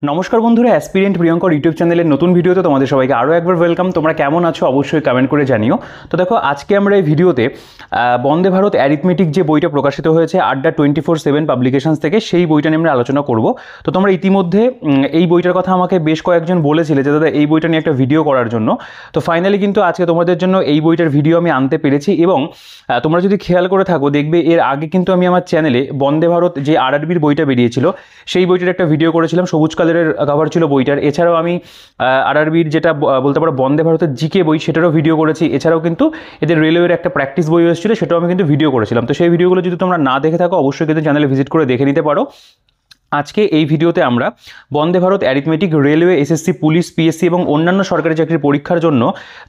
নমস্কার বন্ধুরা, aspirant Priyankar YouTube চ্যানেলের নতুন ভিডিওতে তোমাদের সবাইকে আরও একবার ওয়েলকাম। তোমরা কেমন আছো অবশ্যই কমেন্ট করে জানিও। তো দেখো, আজকে আমরা এই ভিডিওতে বন্দে ভারত অ্যারিথমেটিক যে বইটা প্রকাশিত হয়েছে আড্ডা 24/7 পাবলিকেশনস থেকে, সেই বইটা নিয়ে আমরা আলোচনা করব। তো তোমরা ইতিমধ্যে এই বইটার কথা আমাকে বেশ কয়েকজন বলেছিলে যে দাদা এই বইটা নিয়ে একটা ভিডিও করার জন্য। তো ফাইনালি কিন্তু আজকে তোমাদের জন্য এই বইটার ভিডিও আমি আনতে পেরেছি। এবং তোমরা যদি খেয়াল করে থাকো দেখবে এর আগে কিন্তু আমি আমার চ্যানেলে বন্দে ভারত যে আরআরবির বইটা বেরিয়েছিল সেই বইটার একটা ভিডিও করেছিলাম, সবুজ কালারের কভার ছিল বইটার। এছাড়াও আমি আরআরবির যেটা বলতে পারো বন্দে ভারতের জিকে বই, সেটারও ভিডিও করেছি। এছাড়াও কিন্তু এদের রেলওয়ের একটা প্র্যাকটিস বই এসেছিল, সেটাও আমি কিন্তু ভিডিও করেছিলাম। তো সেই ভিডিওগুলো যদি তোমরা না দেখে থাকো অবশ্যই কিন্তু চ্যানেলে ভিজিট করে দেখে নিতে পারো। আজকে এই ভিডিওতে আমরা Vande Bharat arithmetic railway, SSC, police, PSC এবং অন্যান্য সরকারি চাকরির পরীক্ষার জন্য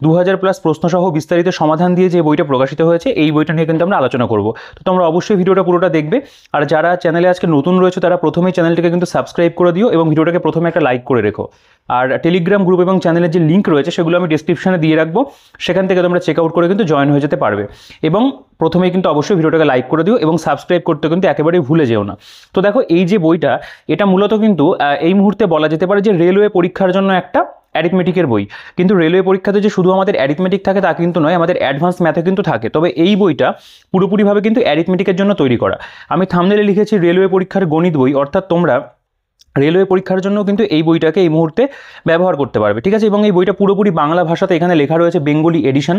2000+ প্রশ্নসহ বিস্তারিত সমাধান দিয়ে যে বইটা প্রকাশিত হয়েছে এই বইটা নিয়ে কিন্তু আমরা আলোচনা করব। তো তোমরা অবশ্যই ভিডিওটা পুরোটা দেখবে। আর যারা চ্যানেলে আজকে নতুন রয়েছে তারা প্রথমেই চ্যানেলটিকে কিন্তু সাবস্ক্রাইব করে দিও এবং ভিডিওটাকে প্রথমে একটা লাইক করে রেখো। আর টেলিগ্রাম গ্রুপ এবং চ্যানেলের যে লিঙ্ক রয়েছে সেগুলো আমি ডিসক্রিপশনে দিয়ে রাখবো, সেখান থেকে তোমরা চেক আউট করে কিন্তু জয়েন হয়ে যেতে পারবে। এবং প্রথমেই কিন্তু অবশ্যই ভিডিওটাকে লাইক করে দিও এবং সাবস্ক্রাইব করতে কিন্তু একেবারেই ভুলে যেও না। তো দেখো, এই যে বইটা, এটা মূলত কিন্তু এই মুহূর্তে বলা যেতে পারে যে রেলওয়ে পরীক্ষার জন্য একটা অ্যারিথমেটিকের বই। কিন্তু রেলওয়ে পরীক্ষাতে যে শুধু আমাদের অ্যারিথমেটিক থাকে তা কিন্তু নয়, আমাদের অ্যাডভান্স ম্যাথে কিন্তু থাকে। তবে এই বইটা পুরোপুরিভাবে কিন্তু অ্যারিথমেটিকের জন্য তৈরি করা। আমি থাম্বনেলে লিখেছি রেলওয়ে পরীক্ষার গণিত বই, অর্থাৎ তোমরা রেলওয়ে পরীক্ষার জন্য কিন্তু এই বইটাকে এই মুহূর্তে ব্যবহার করতে পারবে, ঠিক আছে। এবং এই বইটা পুরোপুরি বাংলা ভাষাতে, এখানে লেখা রয়েছে বেঙ্গলি এডিশন।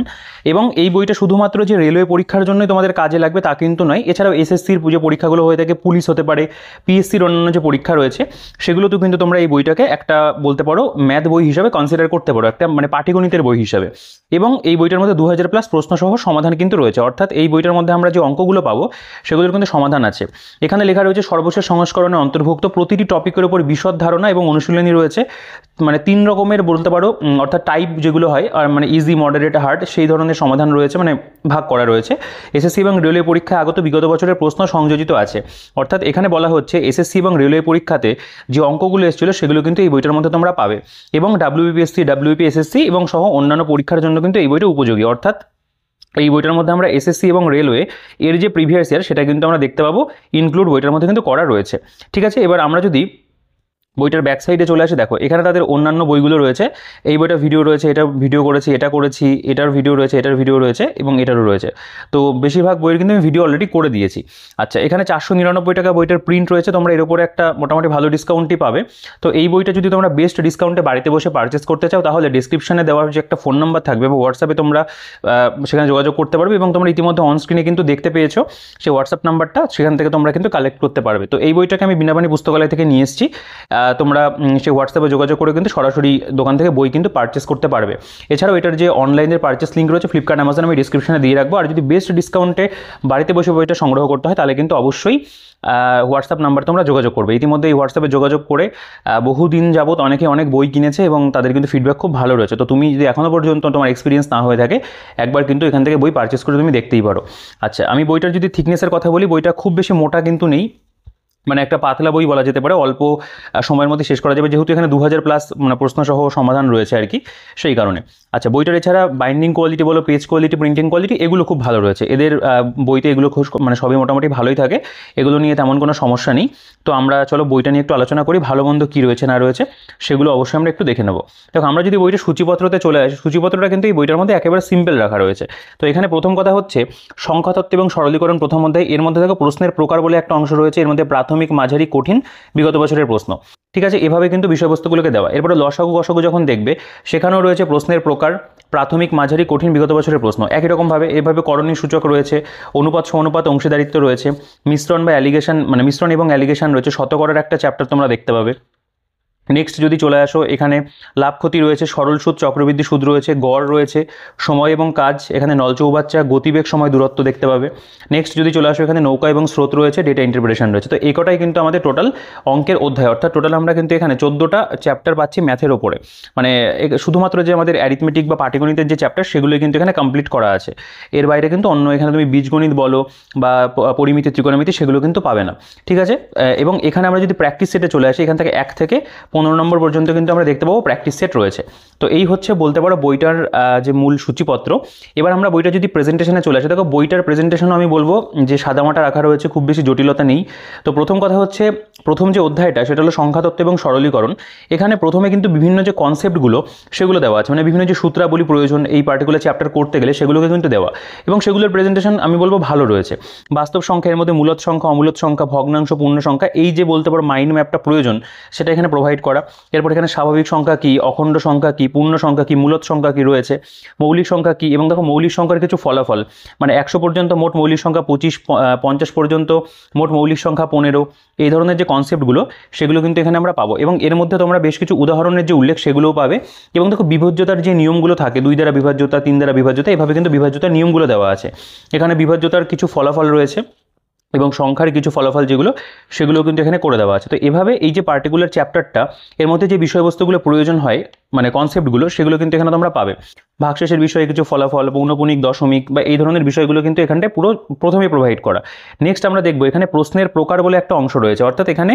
এবং এই বইটা শুধুমাত্র যে রেলওয়ে পরীক্ষার জন্যই তোমাদের কাজে লাগবে তা কিন্তু নয়। এছাড়াও এসএসসির যে পরীক্ষাগুলো হয়ে থাকে, পুলিশ হতে পারে, পিএসসির অন্যান্য যে পরীক্ষা রয়েছে সেগুলোতেও কিন্তু তোমরা এই বইটাকে একটা বলতে পারো ম্যাথ বই হিসাবে কনসিডার করতে পারো, একটা মানে পাটিগণিতের বই হিসাবে। এবং এই বইটার মধ্যে 2000+ প্রশ্নসহ সমাধান কিন্তু রয়েছে, অর্থাৎ এই বইটার মধ্যে আমরা যে অঙ্কগুলো পাবো সেগুলোর কিন্তু সমাধান আছে। এখানে লেখা রয়েছে সর্বশেষ সংস্করণে অন্তর্ভুক্ত প্রতিটি টপিকের উপর বিশদ ধারণা এবং অনুশীলনী রয়েছে। মানে 3 রকমের বলতে পারো, অর্থাৎ টাইপ যেগুলো হয়, আর মানে ইজি, মডারেট, হার্ড, সেই ধরনের সমাধান রয়েছে, মানে ভাগ করা রয়েছে। এসএসসি এবং রেলওয়ে পরীক্ষায় আগত বিগত বছরের প্রশ্ন সংযোজিত আছে। অর্থাৎ এখানে বলা হচ্ছে এসএসসি এবং রেলওয়ে পরীক্ষাতে যে অঙ্কগুলো এসেছিল সেগুলো কিন্তু এই বইটার মধ্যে তোমরা পাবে। এবং ডাব্লিউবিপিএসসি, ডাব্লিউবিপিএসএসসি এবং সহ অন্যান্য পরীক্ষার জন্য কিন্তু এই বইটা উপযোগী। অর্থাৎ এই বইটার মধ্যে আমরা এসএসসি এবং রেলওয়ে এর যে প্রিভিয়াস ইয়ার সেটা কিন্তু আমরা দেখতে পাবো, ইনক্লুড বইটার মধ্যে কিন্তু করা রয়েছে, ঠিক আছে। এবার আমরা যদি বইটার ব্যাক সাইডে চলে আসে, দেখো এখানে তাদের অন্যান্য বইগুলো রয়েছে। এই বইটা ভিডিও রয়েছে, এটা ভিডিও করেছি, এটা করেছি, এটার ভিডিও রয়েছে, এটার ভিডিও রয়েছে এবং এটারও রয়েছে। তো বেশিরভাগ বইয়ের কিন্তু আমি ভিডিও অলরেডি করে দিয়েছি। আচ্ছা, এখানে 499 টাকা বইটার প্রিন্ট রয়েছে, তোমরা এর উপরে একটা মোটামুটি ভালো ডিসকাউন্টই পাবে। তো এই বইটা যদি তোমরা বেস্ট ডিসকাউন্টে বাড়িতে বসে পারচেস করতে চাও তাহলে ডিসক্রিপশনে দেওয়ার যে একটা ফোন নাম্বার থাকবে বা হোয়াটসঅ্যাপে তোমরা সেখানে যোগাযোগ করতে পারবে। এবং তোমরা ইতিমধ্যে অন স্ক্রিনে কিন্তু দেখতে পেয়েছো সেই হোয়াটসঅ্যাপ নাম্বারটা, সেখান থেকে তোমরা কিন্তু কালেক্ট করতে পারবে। তো এই বইটাকে আমি বিনাবাণী পুস্তকালয় থেকে নিয়ে এসেছি। তোমরা সেই হোয়াটসঅ্যাপে যোগাযোগ করে কিন্তু সরাসরি দোকান থেকে বই কিন্তু পারচেস করতে পারবে। এছাড়াও এটার যে অনলাইনের পারচেস লিঙ্ক রয়েছে ফ্লিপকার্ট, অ্যামাজন, আমি ডিসক্রিপশনে দিয়ে রাখবো। আর যদি বেস্ট ডিসকাউন্টে বাড়িতে বসে বইটা সংগ্রহ করতে হয় তাহলে কিন্তু অবশ্যই হোয়াটসঅ্যাপ নাম্বার তোমরা যোগাযোগ করবে। ইতিমধ্যে এই হোয়াটসঅ্যাপে যোগাযোগ করে বহুদিন যাবত অনেকে অনেক বই কিনেছে এবং তাদের কিন্তু ফিডব্যাক খুব ভালো রয়েছে। তো তুমি যদি এখনও পর্যন্ত তোমার এক্সপিরিয়েন্স না হয়ে থাকে একবার কিন্তু এখান থেকে বই পারচেস করে তুমি দেখতেই পারো। আচ্ছা, আমি বইটার যদি থিকনেসের কথা বলি, বইটা খুব বেশি মোটা কিন্তু নেই, মানে একটা পাতলা বই বলা যেতে পারে, অল্প সময়ের মধ্যে শেষ করা যাবে, যেহেতু এখানে 2000+ মানে প্রশ্নসহ সমাধান রয়েছে আর কি, সেই কারণে। আচ্ছা, বইটার এছাড়া বাইন্ডিং কোয়ালিটি বলো, পেজ কোয়ালিটি, প্রিন্টিং কোয়ালিটি, এগুলো খুব ভালো রয়েছে এদের বইতে। এগুলো খুব মানে সবই মোটামুটি ভালোই থাকে, এগুলো নিয়ে তেমন কোনো সমস্যা নেই। তো আমরা চলো বইটা নিয়ে একটু আলোচনা করি, ভালো মন্দ কী রয়েছে না রয়েছে সেগুলো অবশ্যই আমরা একটু দেখে নেবো। দেখো, আমরা যদি বইটা সূচিপত্রতে চলে আসি, সূচিপত্রটা কিন্তু এই বইটার মধ্যে একেবারে সিম্পল রাখা রয়েছে। তো এখানে প্রথম কথা হচ্ছে সংখ্যাতত্ত্ব এবং সরলীকরণ প্রথম অধ্যায়। এর মধ্যে দেখো প্রশ্নের প্রকার বলে একটা অংশ রয়েছে, এর মধ্যে প্রাথমিক, মাঝারি, কঠিন, বিগত বছরের প্রশ্ন, ঠিক আছে। এভাবে কিন্তু বিষয়বস্তুগুলোকে দেওয়া। এরপরে লসাগু গসাগু যখন দেখবে সেখানেও রয়েছে প্রশ্নের প্রকার, প্রাথমিক, মাঝারি, কঠিন, বিগত বছরের প্রশ্ন। একই রকমভাবে এভাবে করণীয় সূচক রয়েছে, অনুপাত, সমানুপাত, অংশীদারিত্ব রয়েছে, মিশ্রণ বা অ্যালিগেশন, মানে মিশ্রণ এবং অ্যালিগেশন রয়েছে। শতকরের একটা চ্যাপ্টার তোমরা দেখতে পাবে। নেক্সট যদি চলে আসো, এখানে লাভ ক্ষতি রয়েছে, সরল সুদ, চক্রবৃদ্ধি সুদ রয়েছে, গড় রয়েছে, সময় এবং কাজ, এখানে নলচৌবাচ্চা, গতিবেগ, সময়, দূরত্ব দেখতে পাবে। নেক্সট যদি চলে আসো, এখানে নৌকা এবং স্রোত রয়েছে, ডেটা ইন্টারপ্রিটেশন রয়েছে। তো এই কটাই কিন্তু আমাদের টোটাল অঙ্কের অধ্যায়, অর্থাৎ টোটাল আমরা কিন্তু এখানে 14টা চ্যাপ্টার পাচ্ছি ম্যাথের ওপরে। মানে শুধুমাত্র যে আমাদের অ্যারিথমেটিক বা পাটিগণিতের যে চ্যাপ্টার সেগুলোই কিন্তু এখানে কমপ্লিট করা আছে। এর বাইরে কিন্তু অন্য এখানে তুমি বীজগণিত বলো বা পরিমিতি, ত্রিকোণমিতি সেগুলো কিন্তু পাবে না, ঠিক আছে। এবং এখানে আমরা যদি প্র্যাকটিস সেটে চলে আসি, এখান থেকে 1 থেকে 15 নম্বর পর্যন্ত কিন্তু আমরা দেখতে পাবো প্র্যাকটিস সেট রয়েছে। তো এই হচ্ছে বলতে পারো বইটার যে মূল সূচিপত্র। এবার আমরা বইটা যদি প্রেজেন্টেশনে চলে আসি, দেখো বইটার প্রেজেন্টেশনও আমি বলবো যে সাদামাটা রাখা রয়েছে, খুব বেশি জটিলতা নেই। তো প্রথম কথা হচ্ছে, প্রথম যে অধ্যায়টা সেটা হলো সংখ্যাতত্ত্ব এবং সরলীকরণ। এখানে প্রথমে কিন্তু বিভিন্ন যে কনসেপ্টগুলো সেগুলো দেওয়া আছে, মানে বিভিন্ন যে সূত্রাবলী প্রয়োজন এই পার্টিকুলার চ্যাপ্টার করতে গেলে সেগুলোকে কিন্তু দেওয়া, এবং সেগুলোর প্রেজেন্টেশন আমি বলবো ভালো রয়েছে। বাস্তব সংখ্যা, এর মধ্যে মূলদ সংখ্যা, অমূলদ সংখ্যা, ভগ্নাংশ, পূর্ণ সংখ্যা, এই যে বলতে পারো মাইন্ড ম্যাপটা প্রয়োজন সেটা এখানে প্রোভাইড করা। এরপর এখানে স্বাভাবিক সংখ্যা কী, অখণ্ড সংখ্যা কী, পূর্ণ সংখ্যা কী, মূলদ সংখ্যা কী রয়েছে, মৌলিক সংখ্যা কী, এবং দেখো মৌলিক সংখ্যার কিছু ফলাফল, মানে 100 পর্যন্ত মোট মৌলিক সংখ্যা 25, 50 পর্যন্ত মোট মৌলিক সংখ্যা 15, এই ধরনের যে কনসেপ্টগুলো সেগুলো কিন্তু এখানে আমরা পাবো। এবং এর মধ্যে তোমরা বেশ কিছু উদাহরণের যে উল্লেখ সেগুলোও পাবে। এবং দেখো বিভাজ্যতার যে নিয়মগুলো থাকে, 2 দ্বারা বিভাজ্যতা, 3 দ্বারা বিভাজ্যতা, এভাবে কিন্তু বিভাজ্যতার নিয়মগুলো দেওয়া আছে। এখানে বিভাজ্যতার কিছু ফলাফল রয়েছে এবং সংখ্যার কিছু ফলাফল যেগুলো সেগুলো কিন্তু এখানে করে দেওয়া আছে। তো এভাবে এই যে পার্টিকুলার চ্যাপ্টারটা, এর মধ্যে যে বিষয়বস্তুগুলো প্রয়োজন হয়, মানে কনসেপ্টগুলো, সেগুলো কিন্তু এখানে তোমরা পাবে। ভাগশেষের বিষয়ে কিছু ফলাফল, পৌনপুনিক, দশমিক বা এই ধরনের বিষয়গুলো কিন্তু এখানটায় পুরো প্রথমে প্রোভাইড করা। নেক্সট আমরা দেখবো এখানে প্রশ্নের প্রকার বলে একটা অংশ রয়েছে, অর্থাৎ এখানে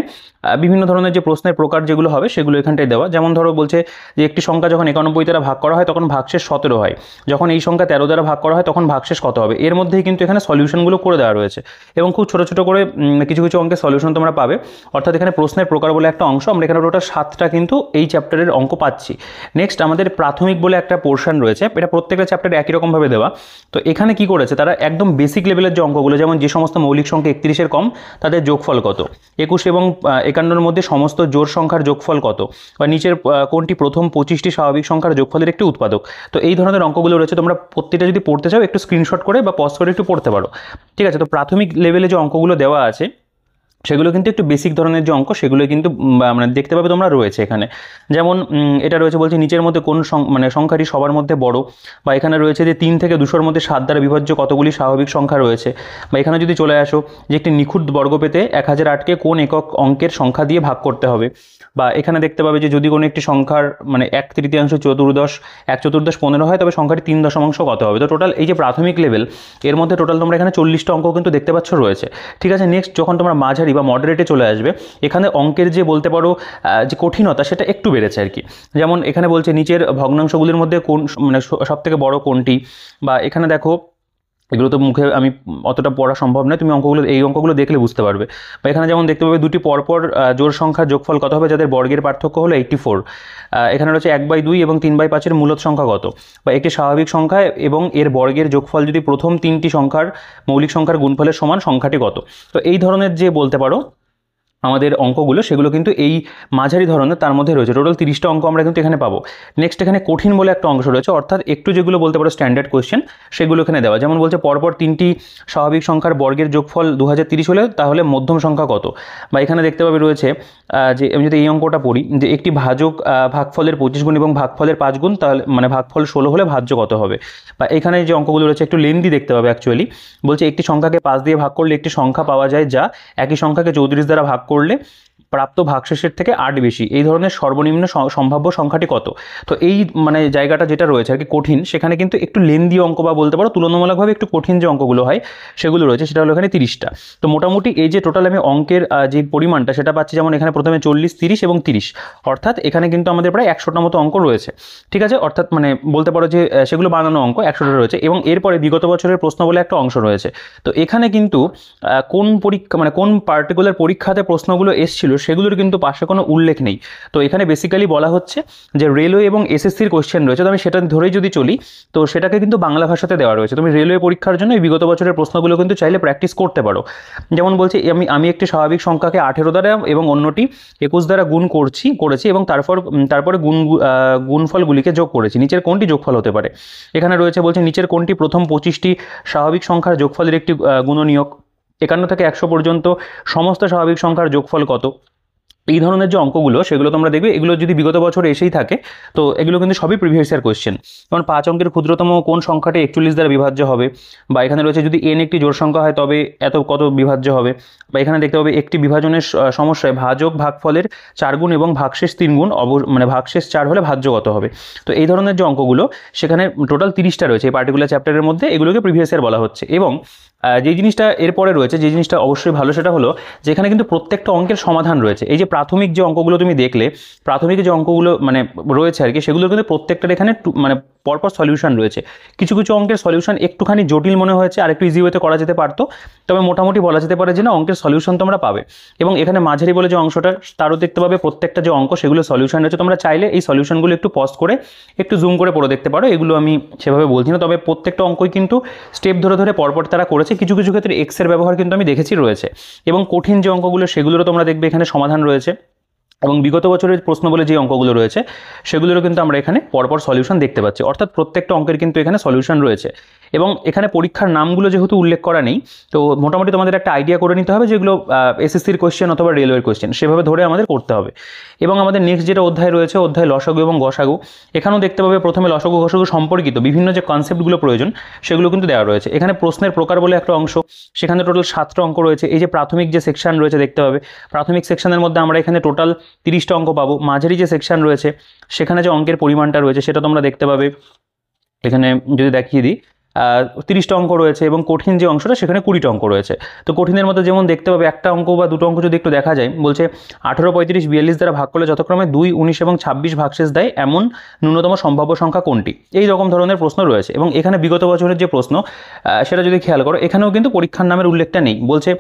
বিভিন্ন ধরনের যে প্রশ্নের প্রকার যেগুলো হবে সেগুলো এখানটায় দেওয়া। যেমন ধরো বলছে যে একটি সংখ্যা যখন 91 দ্বারা ভাগ করা হয় তখন ভাগশেষ 17 হয়, যখন এই সংখ্যা 13 দ্বারা ভাগ করা হয় তখন ভাগশেষ কত হবে। এর মধ্যেই কিন্তু এখানে সলিউশনগুলো করে দেওয়া রয়েছে, এবং খুব ছোটো ছোটো করে কিছু কিছু অঙ্কের সলিউশন তোমরা পাবে। অর্থাৎ এখানে প্রশ্নের প্রকার বলে একটা অংশ, আমরা এখানে টোটাল 7টা কিন্তু এই চ্যাপ্টারের অঙ্ক পাচ্ছি। নেক্সট আমাদের প্রাথমিক বলে একটা পোর্শন রয়েছে, এটা প্রত্যেকটা চ্যাপ্টারে একই রকমভাবে দেওয়া। তো এখানে কি করেছে তারা, একদম বেসিক লেভেলের যে অঙ্কগুলো, যেমন যে সমস্ত মৌলিক সংখ্যা 31-এর কম তাদের যোগফল কত, 21 এবং 51-এর মধ্যে সমস্ত জোড় সংখ্যার যোগফল কত, বা নিচের কোনটি প্রথম 25টি স্বাভাবিক সংখ্যার যোগফলের একটি উৎপাদক। তো এই ধরনের অঙ্কগুলো রয়েছে, তোমরা প্রত্যেকটা যদি পড়তে চাও একটু স্ক্রিনশট করে বা পজ করে একটু পড়তে পারো, ঠিক আছে। তো প্রাথমিক লেভেলে যে অঙ্কগুলো দেওয়া আছে সেগুলো কিন্তু একটু বেসিক ধরনের যে অঙ্ক সেগুলো কিন্তু মানে দেখতে পাবে তোমরা রয়েছে এখানে। যেমন এটা রয়েছে, বলছে নিচের মধ্যে কোন মানে সংখ্যাটি সবার মধ্যে বড়, বা এখানে রয়েছে যে 3 থেকে 200-র মধ্যে 7 দ্বারা বিভাজ্য কতগুলি স্বাভাবিক সংখ্যা রয়েছে, বা এখানে যদি চলে আসো যে একটি নিখুঁত বর্গ পেতে 1008-কে কোন একক অঙ্কের সংখ্যা দিয়ে ভাগ করতে হবে, বা এখানে দেখতে পাবে যে যদি কোনো একটি সংখ্যার মানে 1/3 চতুর্দশ 1/4 15 হয় তবে সংখ্যাটি 3 দশমাংশ কত হবে। তো টোটাল এই যে প্রাথমিক লেভেল, এর মধ্যে টোটাল তোমরা এখানে 40টা অঙ্ক কিন্তু দেখতে পাচ্ছ রয়েছে, ঠিক আছে। নেক্সট যখন তোমরা মাঝারি বা মডারেটে চলে আসবে, এখানে অঙ্কের যে বলতে পারো যে কঠিনতা সেটা একটু বেড়েছে আর কি। যেমন এখানে বলছে নিচের ভগ্নাংশগুলির মধ্যে কোন মানে সবথেকে বড় কোনটি, বা এখানে দেখো এগুলো তো মুখে আমি অতটা পড়া সম্ভব নয়, তুমি অঙ্কগুলো এই অঙ্কগুলো দেখলে বুঝতে পারবে। বা এখানে যেমন দেখতে পাবে দুটি পরপর জোড় সংখ্যার যোগফল কত হবে যাদের বর্গের পার্থক্য হলো 84। এখানে রয়েছে 1/2 এবং 3/5-এর মূলদ সংখ্যা কত, বা একটি স্বাভাবিক সংখ্যা এবং এর বর্গের যোগফল যদি প্রথম 3টি সংখ্যার মৌলিক সংখ্যার গুণফলের সমান, সংখ্যাটি কত। তো এই ধরনের যে বলতে পারো আমাদের অঙ্কগুলো সেগুলো কিন্তু এই মাঝারি ধরনের তার মধ্যে রয়েছে। টোটাল 30টা অঙ্ক আমরা কিন্তু এখানে পাবো। নেক্সট এখানে কঠিন বলে একটা অংশ রয়েছে, অর্থাৎ একটু যেগুলো বলতে পারো স্ট্যান্ডার্ড কোয়েশ্চেন সেগুলো এখানে দেওয়া। যেমন বলছে পরপর 3টি স্বাভাবিক সংখ্যার বর্গের যোগফল 2030 হলে তাহলে মধ্যম সংখ্যা কত, বা এখানে দেখতে পাবে রয়েছে যে আমি যদি এই অঙ্কটা পড়ি যে একটি ভাজক ভাগফলের 25 গুণ এবং ভাগফলের 5 গুণ, তাহলে মানে ভাগফল 16 হলে ভাজ্য কত হবে। বা এখানে যে অঙ্কগুলো রয়েছে একটু লেন্দি দেখতে পাবে অ্যাকচুয়ালি। বলছে একটি সংখ্যাকে 5 দিয়ে ভাগ করলে একটি সংখ্যা পাওয়া যায় যা একই সংখ্যাকে 34 দ্বারা ভাগ করলে প্রাপ্ত ভাগশেষের থেকে 8 বেশি, এই ধরনের সর্বনিম্ন সম্ভাব্য সংখ্যাটি কত। তো এই মানে জায়গাটা যেটা রয়েছে আর কি কঠিন, সেখানে কিন্তু একটু লেন্দি অঙ্ক বা বলতে পারো তুলনামূলকভাবে একটু কঠিন যে অঙ্কগুলো হয় সেগুলো রয়েছে, সেটা হলো এখানে 30টা। তো মোটামুটি এই যে টোটাল আমি অঙ্কের যে পরিমাণটা সেটা পাচ্ছি, যেমন এখানে প্রথমে 40, 30 এবং 30, অর্থাৎ এখানে কিন্তু আমাদের প্রায় 100টা মতো অঙ্ক রয়েছে, ঠিক আছে। অর্থাৎ মানে বলতে পারো যে সেগুলো বানানো অঙ্ক 100টা রয়েছে, এবং এরপরে বিগত বছরের প্রশ্ন বলে একটা অংশ রয়েছে। তো এখানে কিন্তু কোন পরীক্ষা মানে কোন পার্টিকুলার পরীক্ষাতে প্রশ্নগুলো এসেছিল সেগুলোর কিন্তু পাশে কোনো উল্লেখ নেই। তো এখানে বেসিক্যালি বলা হচ্ছে যে রেলওয়ে এবং এসএসসির কোশ্চেন রয়েছে, তো আমি সেটা ধরেই যদি চলি তো সেটাকে কিন্তু বাংলা ভাষাতে দেওয়া রয়েছে। তুমি রেলওয়ে পরীক্ষার জন্য এই বিগত বছরের প্রশ্নগুলো কিন্তু চাইলে প্র্যাকটিস করতে পারো। যেমন বলছে আমি একটি স্বাভাবিক সংখ্যাকে 18 দ্বারা এবং অন্যটি 21 দ্বারা গুণ করেছি এবং তারপরে গুণফলগুলিকে যোগ করেছি, নিচের কোনটি যোগফল হতে পারে। এখানে রয়েছে বলছে নিচের কোনটি প্রথম 25টি স্বাভাবিক সংখ্যার যোগফলের একটি গুণনীয়ক, 51 থেকে 100 পর্যন্ত সমস্ত স্বাভাবিক সংখ্যার যোগফল কত। এই ধরনের যে অঙ্কগুলো সেগুলো তোমরা দেখবে, এগুলো যদি বিগত বছর এসেই থাকে তো এগুলো কিন্তু সবই প্রিভিয়াস ইয়ার কোয়েশ্চেন। যেমন 5 অঙ্কের ক্ষুদ্রতম কোন সংখ্যাটি 41 দ্বারা বিভাজ্য হবে, বা এখানে রয়েছে যদি n একটি জোড় সংখ্যা হয় তবে এত কত বিভাজ্য হবে, বা এখানে দেখতে হবে একটি বিভাজনের সমস্যায় ভাজক ভাগফলের 4 গুণ এবং ভাগশেষ 3 গুণ মানে ভাগশেষ 4 হলে ভাজ্য কত হবে। তো এই ধরনের যে অঙ্কগুলো সেখানে টোটাল 30টা রয়েছে এই পার্টিকুলার চ্যাপ্টারের মধ্যে, এগুলোকে প্রিভিয়াস ইয়ার বলা হচ্ছে। এবং যে জিনিসটা এরপরে রয়েছে, যে জিনিসটা অবশ্যই ভালো, সেটা হলো যে এখানে কিন্তু প্রত্যেকটা অঙ্কের সমাধান রয়েছে। এই যে প্রাথমিক যে অঙ্কগুলো তুমি দেখলে, প্রাথমিক যে অঙ্কগুলো মানে রয়েছে আর কি, সেগুলো কিন্তু প্রত্যেকটার এখানে মানে পরপর সলিউশন রয়েছে। কিছু কিছু অঙ্কের সলিউশন একটুখানি জটিল মনে হয়েছে, আর একটু ইজি ওয়েতে করা যেতে পারতো, তবে মোটামুটি বলা যেতে পারে যে না, অঙ্কের সলিউশন তোমরা পাবে। এবং এখানে মাঝারি বলে যে অংশটা, তারও দেখতে পাবে প্রত্যেকটা যে অঙ্ক সেগুলো সলিউশন রয়েছে। তোমরা চাইলে এই সলিউশনগুলো একটু পজ করে একটু জুম করে পড়ে দেখতে পারো, এগুলো আমি সেভাবে বলছি না, তবে প্রত্যেকটা অঙ্কই কিন্তু স্টেপ ধরে ধরে পরপর তারা করেছে। কিছু কিছু ক্ষেত্রে এক্সের ব্যবহার কিন্তু আমি দেখেছি রয়েছে। এবং কঠিন যে অঙ্কগুলো সেগুলোরও তোমরা দেখবে এখানে সমাধান রয়েছে। এবং বিগত বছরের প্রশ্ন বলে যে অঙ্কগুলো রয়েছে সেগুলোরও কিন্তু আমরা এখানে পরপর সলিউশন দেখতে পাচ্ছি, অর্থাৎ প্রত্যেকটা অঙ্কের কিন্তু এখানে সলিউশন রয়েছে। এবং এখানে পরীক্ষার নামগুলো যেহেতু উল্লেখ করা নেই, তো মোটামুটি তোমাদের একটা আইডিয়া করে নিতে হবে যেগুলো এসএসসির কোয়েশ্চেন অথবা রেলওয়ের কোয়েশ্চেন, সেভাবে ধরে আমাদের করতে হবে। এবং আমাদের নেক্সট যেটা অধ্যায় রয়েছে, অধ্যায় লসাগু এবং গসাগু, এখানেও দেখতে পাবে প্রথমে লসাগু গসাগু সম্পর্কিত বিভিন্ন যে কনসেপ্টগুলো প্রয়োজন সেগুলো কিন্তু দেওয়া রয়েছে। এখানে প্রশ্নের প্রকার বলে একটা অংশ, সেখানে টোটাল 7টা অঙ্ক রয়েছে। এই যে প্রাথমিক যে সেকশন রয়েছে দেখতে পাবে, প্রাথমিক সেকশনের মধ্যে আমরা এখানে টোটাল 30টা অঙ্ক পাবো। মাঝারি যে সেকশন রয়েছে সেখানে যে অঙ্কের পরিমাণটা রয়েছে সেটা তোমরা দেখতে পাবে এখানে, যদি দেখিয়ে দিই 30টা অঙ্ক রয়েছে। এবং কঠিন যে অংশটা সেখানে 20টা অঙ্ক রয়েছে। তো কঠিনের মধ্যে যেমন দেখতে পাবে একটা অঙ্ক বা দুটো অঙ্ক যদি একটু দেখা যায়, বলছে 18, 35, 42 দ্বারা ভাগ করলে যথাক্রমে 2, 19 এবং 26 ভাগশেষ দেয় এমন ন্যূনতম সম্ভাব্য সংখ্যা কোনটি? এই রকম ধরনের প্রশ্ন রয়েছে। এবং এখানে বিগত বছরের যে প্রশ্ন সেটা যদি খেয়াল করো, এখানেও কিন্তু পরীক্ষার নামের উল্লেখটা নেই। বলছে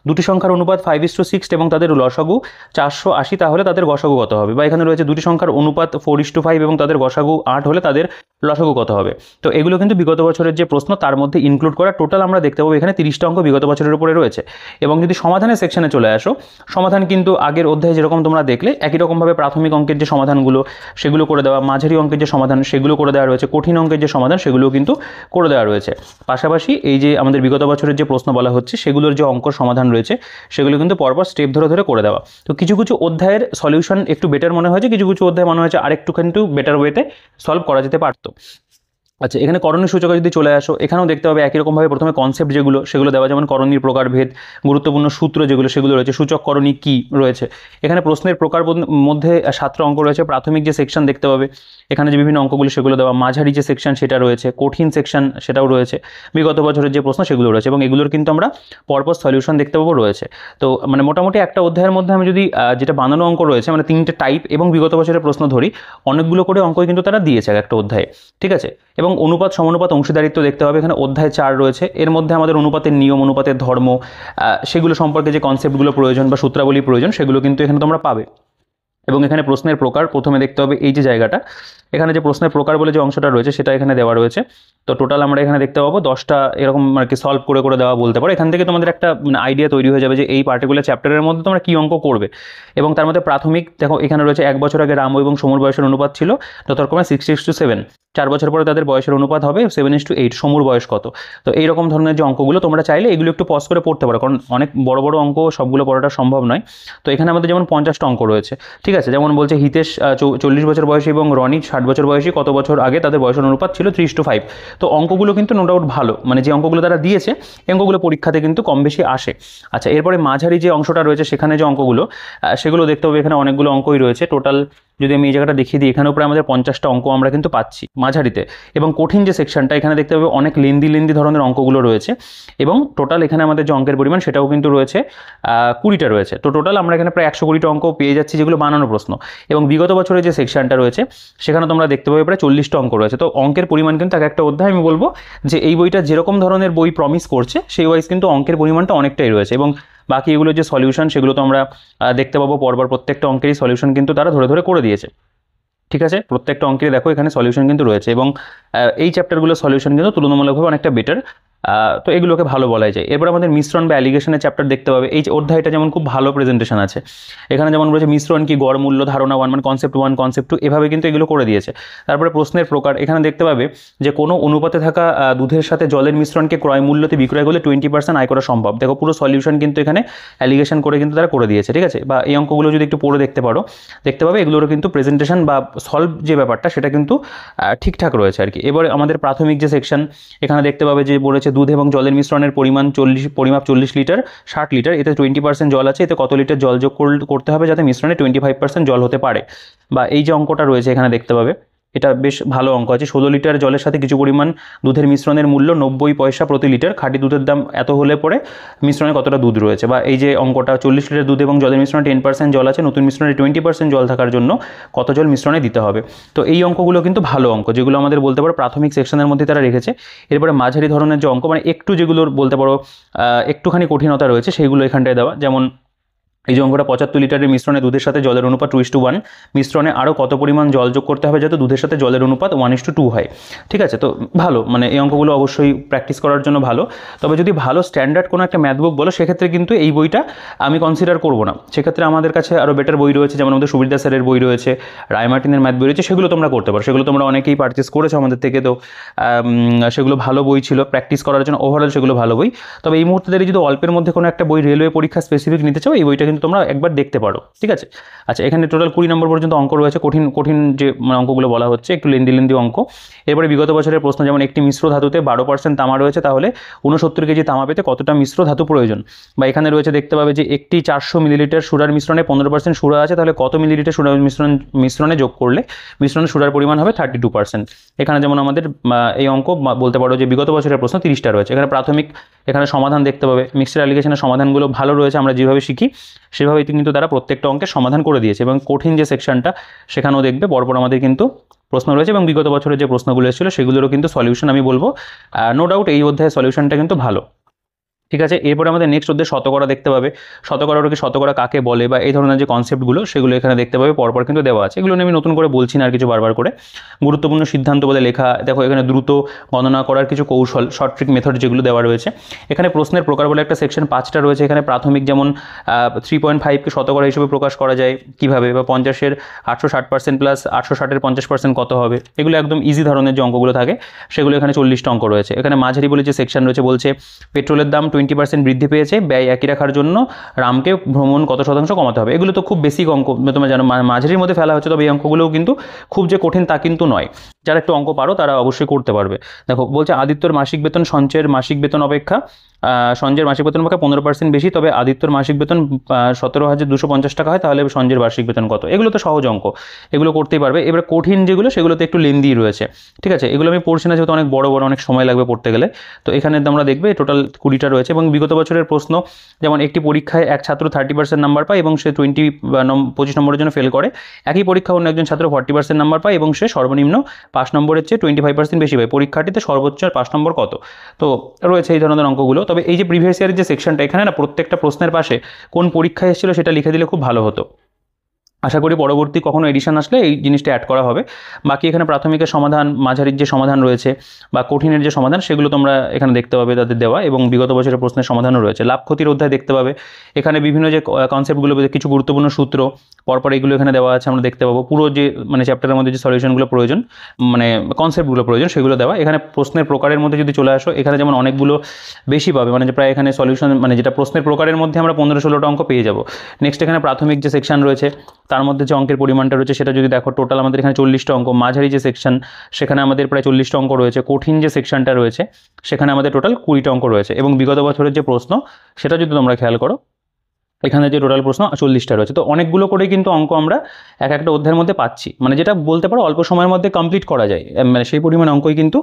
দুটি সংখ্যার অনুপাত 5:6 এবং তাদের লসাগু 480, তাহলে তাদের গসাগু কত হবে? বা এখানে রয়েছে দুটি সংখ্যার অনুপাত 4:5 এবং তাদের গসাগু 8 হলে তাদের লসাগু কত হবে? তো এগুলো কিন্তু বিগত বছরের যে প্রশ্ন তার মধ্যে ইনক্লুড করা। টোটাল আমরা দেখতে পাবো এখানে 30টা অঙ্ক বিগত বছরের উপরে রয়েছে। এবং যদি সমাধানের সেকশনে চলে আসো, সমাধান কিন্তু আগের অধ্যায়ে যেরকম তোমরা দেখলে একই রকমভাবে প্রাথমিক অঙ্কের যে সমাধানগুলো সেগুলো করে দেওয়া, মাঝারি অঙ্কের যে সমাধান সেগুলো করে দেওয়া রয়েছে, কঠিন অঙ্কের যে সমাধান সেগুলোও কিন্তু করে দেওয়া রয়েছে। পাশাপাশি এই যে আমাদের বিগত বছরের যে প্রশ্ন বলা হচ্ছে সেগুলোর যে অঙ্ক সমাধান রয়েছে সেগুলো কিন্তু পরপর স্টেপ ধরে ধরে করে দেওয়া। তো কিছু কিছু অধ্যায়ের সলিউশন একটু বেটার মনে হয়েছে, কিছু কিছু অধ্যায় মনে হয়েছে আরেকটু কিন্তু বেটার ওয়েতে সলভ করা যেতে পারতো। আচ্ছা, এখানে করণীয় সূচকে যদি চলে আসো, এখানেও দেখতে পাবে একই রকমভাবে প্রথমে কনসেপ্ট যেগুলো সেগুলো দেওয়া, যেমন করণীর প্রকারভেদ, গুরুত্বপূর্ণ সূত্র যেগুলো সেগুলো রয়েছে, সূচক করণী কী রয়েছে। এখানে প্রশ্নের প্রকার মধ্যে 7টা অঙ্ক রয়েছে। প্রাথমিক যে সেকশন দেখতে পাবে এখানে যে বিভিন্ন অঙ্কগুলো সেগুলো দেওয়া, মাঝারি যে সেকশন সেটা রয়েছে, কঠিন সেকশন সেটাও রয়েছে, বিগত বছরের যে প্রশ্ন সেগুলো রয়েছে। এবং এগুলোর কিন্তু আমরা পরপর সলিউশন দেখতে পাবো রয়েছে। তো মানে মোটামুটি একটা অধ্যায়ের মধ্যে আমি যদি যেটা বানানো অঙ্ক রয়েছে মানে 3টে টাইপ এবং বিগত বছরের প্রশ্ন ধরি, অনেকগুলো করে অঙ্কই কিন্তু তারা দিয়েছে একটা অধ্যায়ে, ঠিক আছে। এবং অনুপাত সমানুপাত অংশীদারিত্ব দেখতে হবে, এখানে অধ্যায় 4 রয়েছে। এর মধ্যে আমাদের অনুপাতের নিয়ম, অনুপাতের ধর্ম, সেগুলো সম্পর্কে যে কনসেপ্টগুলো প্রয়োজন বা সূত্রাবলী প্রয়োজন সেগুলো কিন্তু এখানে তোমরা পাবে। এবং এখানে প্রশ্নের প্রকার প্রথমে দেখতে হবে এই যে জায়গাটা, এখানে যে প্রশ্নের প্রকার বলে যে অংশটা রয়েছে সেটা এখানে দেওয়া রয়েছে। তো টোটাল আমরা এখানে দেখতে পাবো 10টা এরকম আর কি সলভ করে করে দেওয়া বলতে পারো। এখান থেকে তোমাদের একটা আইডিয়া তৈরি হয়ে যাবে যে এই পার্টিকুলার চ্যাপ্টারের মধ্যে তোমরা কী অঙ্ক করবে। এবং তার মধ্যে প্রাথমিক দেখো এখানে রয়েছে 1 বছর আগে রাম এবং সমুর বয়সের অনুপাত ছিল যথাক্রমে 6:7, 4 বছর পরে তাদের বয়সের অনুপাত হবে 7:8, সমুর বয়স কত। তো এইরকম ধরনের যে অঙ্কগুলো তোমরা চাইলে এগুলো একটু পজ করে পড়তে পারো, কারণ অনেক বড় বড় অঙ্ক সবগুলো পড়াটা সম্ভব নয়। তো এখানে আমাদের যেমন 50টা অঙ্ক রয়েছে, ঠিক আছে। যেমন বলছে হিতেশ 40 বছর বয়সী এবং রনি 60 বছর বয়সী, কত বছর আগে তাদের বয়সের অনুপাত ছিল 3:5। তো অঙ্কগুলো কিন্তু নো ডাউট ভালো, মানে যে অঙ্কগুলো তারা দিয়েছে অঙ্কগুলো পরীক্ষাতে কিন্তু কম বেশি আসে। আচ্ছা, এরপরে মাঝারি যে অংশটা রয়েছে সেখানে যে অঙ্কগুলো সেগুলো দেখতে হবে, এখানে অনেকগুলো অঙ্কই রয়েছে। টোটাল যদি আমি এই জায়গাটা দেখিয়ে দিই, এখানে উপরে আমাদের 50টা অঙ্ক আমরা কিন্তু পাচ্ছি মাঝারিতে। এবং কঠিন যে সেকশনটা এখানে দেখতে পাবে অনেক লেন্দি ধরনের অঙ্কগুলো রয়েছে। এবং টোটাল এখানে আমাদের যে অঙ্কের পরিমাণ সেটাও কিন্তু রয়েছে 20টা রয়েছে। তো টোটাল আমরা এখানে প্রায় 120টা অঙ্ক পেয়ে যাচ্ছি যেগুলো বানানো প্রশ্ন। এবং বিগত বছরের যে সেকশনটা রয়েছে সেখানে তোমরা দেখতে পাবে প্রায় 40টা অঙ্ক রয়েছে। তো অঙ্কের পরিমাণ কিন্তু এক একটা অধ্যায় আমি বলবো যে এই বইটা যেরকম ধরনের বই প্রমিস করছে সেই ওয়াইজ কিন্তু অঙ্কের পরিমাণটা অনেকটাই রয়েছে। এবং বাকি এগুলো যে সলিউশন সেগুলো তো আমরা দেখতে পাবো পরপর, প্রত্যেকটা অঙ্কেরই সলিউশন কিন্তু তারা ধরে ধরে করে দিয়েছে, ঠিক আছে। প্রত্যেকটা অঙ্কের দেখো এখানে সলিউশন কিন্তু রয়েছে। এবং এই চ্যাপ্টারগুলোর সলিউশন কিন্তু তুলনামূলকভাবে অনেকটা বেটার। তো এগুলোকে ভালো বলাই যায়। এরপর আমাদের মিশ্রণ বা অ্যালিগেশনের চ্যাপ্টার দেখতে পাবে। এই যে অধ্যায়টা যেমন খুব ভালো প্রেজেন্টেশন আছে, এখানে যেমন বলেছে মিশ্রণ কি, গড় মূল্য, ধারণা 1, মানে কনসেপ্ট 1, কনসেপ্ট 2, এভাবে কিন্তু এগুলো করে দিয়েছে। তারপরে প্রশ্নের প্রকার এখানে দেখতে পাবে যে কোনো অনুপাতে থাকা দুধের সাথে জলের মিশ্রণকে ক্রয় মূল্যতে বিক্রয় করলে 20% আয় করা সম্ভব। দেখো পুরো সলিউশন কিন্তু এখানে অ্যালিগেশন করে কিন্তু তারা করে দিয়েছে, ঠিক আছে। বা এই অঙ্কগুলো যদি একটু পড়ে দেখতে পারো, দেখতে পাবে এগুলোরও কিন্তু প্রেজেন্টেশন বা সলভ যে ব্যাপারটা সেটা কিন্তু ঠিকঠাক রয়েছে আর কি। এবারে আমাদের প্রাথমিক যে সেকশন এখানে দেখতে পাবে যে বলেছে দুধ এবং জলের মিশ্রণের পরিমাপ 40 লিটার 60 লিটার, এতে 20% জল আছে, এতে কত লিটার জল যোগ করতে হবে যাতে মিশ্রণে 25% জল হতে পারে। বা এই যে অঙ্কটা রয়েছে এখানে দেখতে পাবে এটা বেশ ভালো অঙ্ক আছে। 16 লিটার জলের সাথে কিছু পরিমাণ দুধের মিশ্রণের মূল্য 90 পয়সা প্রতি লিটার, খাঁটি দুধের দাম এত হলে পরে মিশ্রণে কতটা দুধ রয়েছে, বা এই যে অঙ্কটা 40 লিটার দুধ এবং জলের মিশ্রণে 10% জল আছে, নতুন মিশ্রণে 20% জল থাকার জন্য কত জল মিশ্রণে দিতে হবে। তো এই অঙ্কগুলো কিন্তু ভালো অঙ্ক, যেগুলো আমাদের বলতে পারো প্রাথমিক সেকশনের মধ্যে তারা রেখেছে। এরপরে মাঝারি ধরনের যে অঙ্ক, মানে একটু যেগুলোর বলতে পারো একটুখানি কঠিনতা রয়েছে, সেইগুলো এখানটায় দেওয়া। যেমন এই যে অঙ্কটা 75 লিটারের মিশ্রণে দুধের সাথে জলের অনুপাত 2:1, মিশ্রণে আরও কত পরিমাণ জল যোগ করতে হবে যাতে দুধের সাথে জলের অনুপাত 1:2 হয়। ঠিক আছে, তো ভালো, মানে এই অঙ্কগুলো অবশ্যই প্র্যাকটিস করার জন্য ভালো। তবে যদি ভালো স্ট্যান্ডার্ড কোনো একটা ম্যাথ বুক বলো, সেক্ষেত্রে কিন্তু এই বইটা আমি কনসিডার করবো না। সেক্ষেত্রে আমাদের কাছে আরও বেটার বই রয়েছে, যেমন আমাদের সুবিধা স্যারের বই রয়েছে, রায় মার্টিনের ম্যাথ বই রয়েছে, সেগুলো তোমরা করতে পারো। সেগুলো তোমরা অনেকেই পারচেস করেছো আমাদের থেকে, তো সেগুলো ভালো বই ছিল প্র্যাকটিস করার জন্য, ওভারঅল সেগুলো ভালো বই। তবে এই মুহূর্তে যদি অল্পের মধ্যে কোনো একটা বই রেলওয়ে পরীক্ষা স্পেসিফিক নিতে চাও, এই বইটা কিন্তু তোমরা একবার দেখতে পারো। ঠিক আছে, আচ্ছা, এখানে টোটাল 20 নম্বর পর্যন্ত অঙ্ক রয়েছে। কঠিন কঠিন যে অঙ্কগুলো বলা হচ্ছে, একটু লেন্দি অঙ্ক। এরপরে বিগত বছরের প্রশ্ন, যেমন একটি মিশ্র ধাতুতে 12% তামা রয়েছে, তাহলে 69 কেজি তামা পেতে কতটা মিশ্র ধাতু প্রয়োজন। বা এখানে রয়েছে, দেখতে পাবে যে একটি 400 মিলিলিটার সুরার মিশ্রণে 15% সুরা আছে, তাহলে কত মিলিলিটার সুরার মিশ্রণে যোগ করলে মিশ্রণে সুরার পরিমাণ হবে 32%। এখানে যেমন আমাদের এই অঙ্ক বলতে পারো যে বিগত বছরের প্রশ্ন 30টা রয়েছে। এখানে প্রাথমিক, এখানে সমাধান দেখতে পাবে, মিক্সচার অ্যালিগেশনের সমাধানগুলো ভালো রয়েছে, আমরা যেভাবে শিখি সেভাবেই কিন্তু তারা প্রত্যেকটা অঙ্কের সমাধান করে দিয়েছে। এবং কঠিন যে সেকশনটা, সেখানেও দেখবে পরপর আমাদের কিন্তু প্রশ্ন রয়েছে, এবং বিগত বছরের যে প্রশ্নগুলো এসেছিলো সেগুলোরও কিন্তু সলিউশন আমি বলবো নো ডাউট এই অধ্যায়ের সলিউশনটা কিন্তু ভালো। ঠিক আছে, এরপরে আমাদের নেক্সট অধ্যায় শতকরা দেখতে পাবে। শতকরা কাকে বলে, বা এই ধরনের যে কনসেপ্টগুলো সেগুলো এখানে দেখতে পাবে, পরপর কিন্তু দেওয়া আছে। এগুলো নিয়ে আমি নতুন করে বলছি না আর কিছু বারবার করে। গুরুত্বপূর্ণ সিদ্ধান্ত বলে লেখা, দেখো এখানে দ্রুত গণনা করার কিছু কৌশল, শর্ট ট্রিক মেথড যেগুলো দেওয়া রয়েছে। এখানে প্রশ্নের প্রকার বলে একটা সেকশন 5টা রয়েছে। এখানে প্রাথমিক, যেমন 3.5কে শতকরা হিসেবে প্রকাশ করা যায় কীভাবে, বা 50-এর 860% প্লাস 860-এর 50% কত হবে, এগুলো একদম ইজি ধরনের যে অঙ্কগুলো থাকে সেগুলো এখানে 40টা অঙ্ক রয়েছে। এখানে মাঝারি বলে যে সেকশন রয়েছে, বলছে পেট্রোলের দাম 20% বৃদ্ধি পেয়েছে, ব্যয় একই রাখার জন্য রামকে ভ্রমণ কত শতাংশ কমাতে হবে। এগুলো তো খুব বেসিক অঙ্ক, তোমরা জানো মাঝারির মধ্যে ফেলা হচ্ছে। তবে এই অঙ্কগুলোও কিন্তু খুব যে কঠিন তা কিন্তু নয়, যারা একটু অঙ্ক পারো তারা অবশ্যই করতে পারবে। দেখো বলছে আদিত্যর মাসিক বেতন সঞ্চয়ের মাসিক বেতন অপেক্ষা সঞ্জয়ের মাসিক বেতন অপেক্ষা 15% বেশি, তবে আদিত্যর মাসিক বেতন 17,250 টাকা হয়, তাহলে সঞ্জয়ের বার্ষিক বেতন কত। এগুলো তো সহজ অঙ্ক, এগুলো করতেই পারবে। এবার কঠিন যেগুলো, সেগুলোতে একটু লেন্দি রয়েছে। ঠিক আছে, এগুলো আমি পড়ছি না যেহেতু অনেক বড় অনেক সময় লাগবে পড়তে গেলে। তো এখানে আমরা দেখবে টোটাল 20টা রয়েছে। এবং বিগত বছরের প্রশ্ন, যেমন একটি পরীক্ষায় এক ছাত্র 30% নাম্বার পায় এবং সে 25 নম্বরের জন্য ফেল করে, একই পরীক্ষা অন্য একজন ছাত্র 40% নাম্বার পায় এবং সে সর্বনিম্ন 5 নম্বরের চেয়ে 25% বেশি পায়, পরীক্ষাটিতে সর্বোচ্চ 5 নম্বর কত। তো রয়েছে এই ধরনের অঙ্কগুলো। তবে এই যে প্রিভিয়াস ইয়ারের যে সেকশনটা, এখানে না প্রত্যেকটা প্রশ্নের পাশে কোন পরীক্ষায় এসেছিল সেটা লিখে দিলে খুব ভালো হতো। আশা করি পরবর্তী কখনো এডিশন আসলে এই জিনিসটা অ্যাড করা হবে। বাকি এখানে প্রাথমিকের সমাধান, মাঝারির যে সমাধান রয়েছে, বা কঠিনের যে সমাধান, সেগুলো তোমরা এখানে দেখতে পাবে তাদের দেওয়া, এবং বিগত বছরের প্রশ্নের সমাধানও রয়েছে। লাভ ক্ষতির অধ্যায় দেখতে পাবে, এখানে বিভিন্ন যে কনসেপ্টগুলো, কিছু গুরুত্বপূর্ণ সূত্র পরপর এগুলো এখানে দেওয়া আছে, আমরা দেখতে পাবো। পুরো যে চ্যাপ্টারের মধ্যে যে সলিউশনগুলো প্রয়োজন, কনসেপ্টগুলো প্রয়োজন, সেগুলো দেওয়া। এখানে প্রশ্নের প্রকারের মধ্যে যদি চলে আসো, এখানে যেমন অনেকগুলো বেশি পাবে, যে প্রায় এখানে সলিউশন, যেটা প্রশ্নের প্রকারের মধ্যে আমরা 15-16টা অঙ্ক পেয়ে যাবো। নেক্সট এখানে প্রাথমিক যে সেকশন রয়েছে, তার মধ্যে যে অঙ্কের পরিমাণটা রয়েছে সেটা যদি দেখো, টোটাল আমাদের এখানে 40টা অঙ্ক। মাঝারি যে সেকশন, সেখানে আমাদের প্রায় 40টা অঙ্ক রয়েছে। কঠিন যে সেকশনটা রয়েছে, সেখানে আমাদের টোটাল 20টা অঙ্ক রয়েছে। এবং বিগত বছরের যে প্রশ্ন, সেটা যদি তোমরা খেয়াল করো, এখানে যে টোটাল প্রশ্ন 40টা রয়েছে। তো অনেকগুলো করে কিন্তু অঙ্ক আমরা একটা অধ্যায়ের মধ্যে পাচ্ছি, যেটা বলতে পারো অল্প সময়ের মধ্যে কমপ্লিট করা যায়, সেই পরিমাণ অঙ্কই কিন্তু